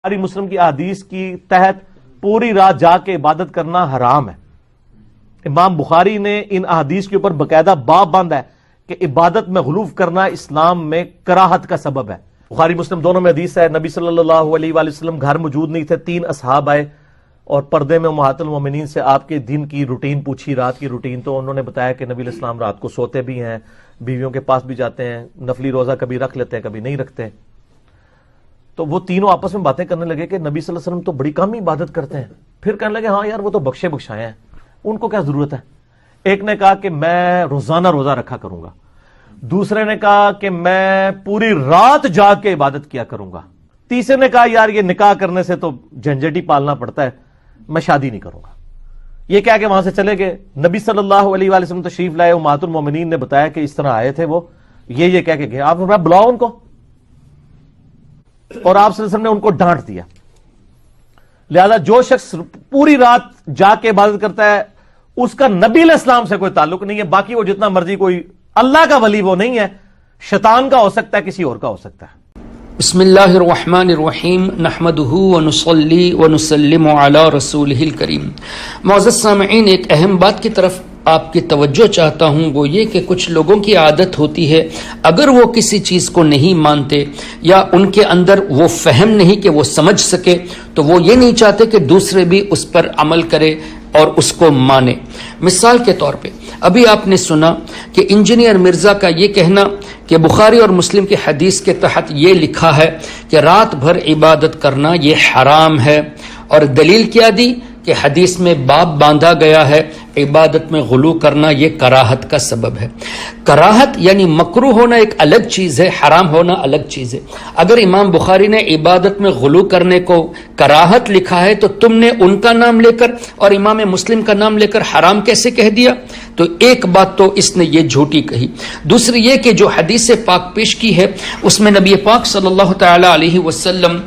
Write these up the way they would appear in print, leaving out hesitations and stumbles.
بخاری مسلم کی احادیث کی تحت پوری رات جا کے عبادت کرنا حرام ہے. امام بخاری نے ان احادیث کے اوپر باقاعدہ باب باندھا ہے کہ عبادت میں غلو کرنا اسلام میں کراہت کا سبب ہے. بخاری مسلم دونوں میں حدیث ہے, نبی صلی اللہ علیہ وآلہ وسلم گھر موجود نہیں تھے, 3 اصحاب آئے اور پردے میں امہات المومنین سے آپ کے دن کی روٹین پوچھی, رات کی روٹین. تو انہوں نے بتایا کہ نبی علیہ السلام رات کو سوتے بھی ہیں, بیویوں کے پاس بھی جاتے ہیں, نفلی روزہ کبھی رکھ لیتے ہیں کبھی نہیں رکھتے. تو وہ تینوں آپس میں باتیں کرنے لگے کہ نبی صلی اللہ علیہ وسلم تو بڑی کم ہی عبادت کرتے ہیں. پھر کہنے لگے ہاں یار وہ تو بخشے بخشائے ہیں, ان کو کیا ضرورت ہے. ایک نے کہا کہ میں روزانہ روزہ رکھا کروں گا, دوسرے نے کہا کہ میں پوری رات جاگ کے عبادت کیا کروں گا, تیسرے نے کہا یار یہ نکاح کرنے سے تو جھنجٹ ہی پالنا پڑتا ہے, میں شادی نہیں کروں گا. یہ کہہ کے وہاں سے چلے گئے. نبی صلی اللہ علیہ وآلہ وسلم تشریف لائے, امہات المومنین نے بتایا کہ اس طرح آئے تھے وہ, یہ کہہ کے گئے. آپ بلاؤ ان کو, اور آپ صلی اللہ علیہ وسلم نے ان کو ڈانٹ دیا. لہذا جو شخص پوری رات جا کے عبادت کرتا ہے اس کا نبی علیہ السلام سے کوئی تعلق نہیں ہے. باقی وہ جتنا مرضی کوئی اللہ کا ولی وہ نہیں ہے, شیطان کا ہو سکتا ہے, کسی اور کا ہو سکتا ہے. بسم اللہ الرحمن الرحیم نحمدہ ونصلی ونسلم علی رسولہ الکریم. معزز سامعین, ایک اہم بات کی طرف آپ کی توجہ چاہتا ہوں, وہ یہ کہ کچھ لوگوں کی عادت ہوتی ہے اگر وہ کسی چیز کو نہیں مانتے یا ان کے اندر وہ فہم نہیں کہ وہ سمجھ سکے تو وہ یہ نہیں چاہتے کہ دوسرے بھی اس پر عمل کرے اور اس کو مانے. مثال کے طور پہ ابھی آپ نے سنا کہ انجینئر مرزا کا یہ کہنا کہ بخاری اور مسلم کی حدیث کے تحت یہ لکھا ہے کہ رات بھر عبادت کرنا یہ حرام ہے, اور دلیل کیا دی کہ حدیث میں باب باندھا گیا ہے عبادت میں غلو کرنا یہ کراہت کا سبب ہے. کراہت یعنی مکروہ ہونا ایک الگ چیز ہے, حرام ہونا الگ چیز ہے. اگر امام بخاری نے عبادت میں غلو کرنے کو کراہت لکھا ہے تو تم نے ان کا نام لے کر اور امام مسلم کا نام لے کر حرام کیسے کہہ دیا؟ تو ایک بات تو اس نے یہ جھوٹی کہی. دوسری یہ کہ جو حدیث پاک پیش کی ہے اس میں نبی پاک صلی اللہ تعالی علیہ وسلم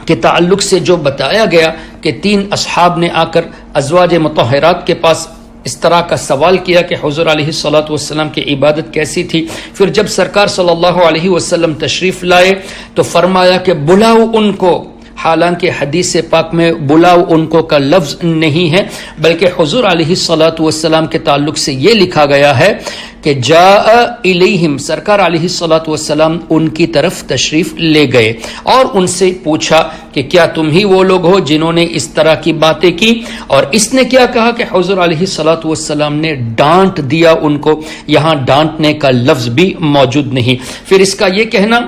کے تعلق سے جو بتایا گیا کہ 3 اصحاب نے آ کر ازواج مطہرات کے پاس اس طرح کا سوال کیا کہ حضور علیہ الصلوۃ والسلام کی عبادت کیسی تھی. پھر جب سرکار صلی اللہ علیہ وسلم تشریف لائے تو فرمایا کہ بلاؤ ان کو, حالانکہ حدیث پاک میں بلاؤ ان کو کا لفظ نہیں ہے بلکہ حضور علیہ الصلوۃ والسلام کے تعلق سے یہ لکھا گیا ہے کہ جاء الیہم, سرکار علیہ الصلوۃ والسلام ان کی طرف تشریف لے گئے اور ان سے پوچھا کہ کیا تم ہی وہ لوگ ہو جنہوں نے اس طرح کی باتیں کی؟ اور اس نے کیا کہا کہ حضور علیہ الصلوۃ والسلام نے ڈانٹ دیا ان کو. یہاں ڈانٹنے کا لفظ بھی موجود نہیں. پھر اس کا یہ کہنا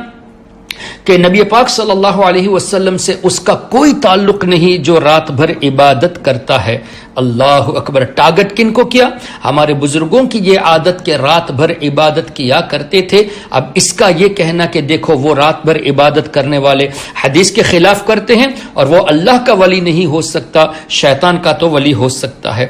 کہ نبی پاک صلی اللہ علیہ وسلم سے اس کا کوئی تعلق نہیں جو رات بھر عبادت کرتا ہے. اللہ اکبر. ٹارگٹ کن کو کیا؟ ہمارے بزرگوں کی یہ عادت کہ رات بھر عبادت کیا کرتے تھے. اب اس کا یہ کہنا کہ دیکھو وہ رات بھر عبادت کرنے والے حدیث کے خلاف کرتے ہیں اور وہ اللہ کا ولی نہیں ہو سکتا, شیطان کا تو ولی ہو سکتا ہے.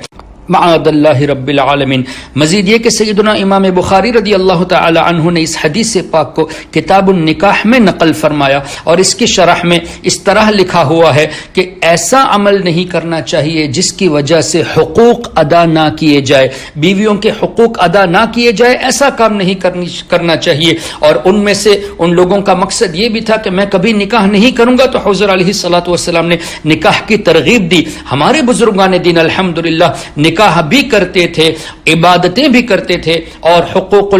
معاذ اللہ رب العالمین. مزید یہ کہ سیدنا امام بخاری رضی اللہ تعالی عنہ نے اس حدیث پاک کو کتاب النکاح میں نقل فرمایا اور اس کی شرح میں اس طرح لکھا ہوا ہے کہ ایسا عمل نہیں کرنا چاہیے جس کی وجہ سے حقوق ادا نہ کیے جائے, بیویوں کے حقوق ادا نہ کیے جائے, ایسا کام نہیں کرنا چاہیے. اور ان میں سے ان لوگوں کا مقصد یہ بھی تھا کہ میں کبھی نکاح نہیں کروں گا, تو حضور علیہ الصلوۃ والسلام نے نکاح کی ترغیب دی. ہمارے بزرگان دین الحمدللہ نکاح بھی کرتے تھے, عبادتیں بھی کرتے تھے اور حقوق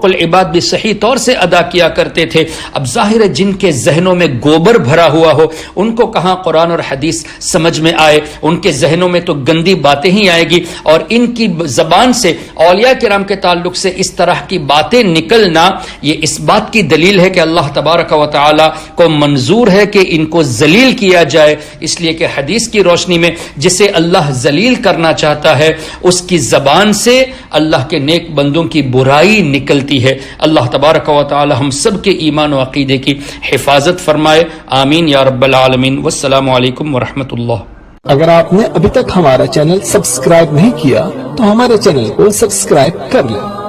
العباد بھی صحیح طور سے ادا کیا کرتے تھے. اب ظاہر ہے جن کے ذہنوں میں گوبر بھرا ہوا ہو ان کو کہاں قرآن اور حدیث سمجھ میں آئے, ان کے ذہنوں میں تو گندی باتیں ہی آئے گی. اور ان کی زبان سے اولیاء کرام کے تعلق سے اس طرح کی باتیں نکلنا یہ اس بات کی دلیل ہے کہ اللہ تبارک و تعالی کو منظور ہے کہ ان کو ذلیل کیا جائے. اس لیے کہ حدیث کی روشنی میں جسے اللہ ذلیل کرنا چاہتا ہے اس کی زبان سے اللہ کے نیک بندوں کی برائی نکلتی ہے. اللہ تبارک و تعالی ہم سب کے ایمان و عقیدے کی حفاظت فرمائے. آمین یا رب العالمین. والسلام علیکم ورحمۃ اللہ. اگر آپ نے ابھی تک ہمارا چینل سبسکرائب نہیں کیا تو ہمارے چینل کو سبسکرائب کر لیں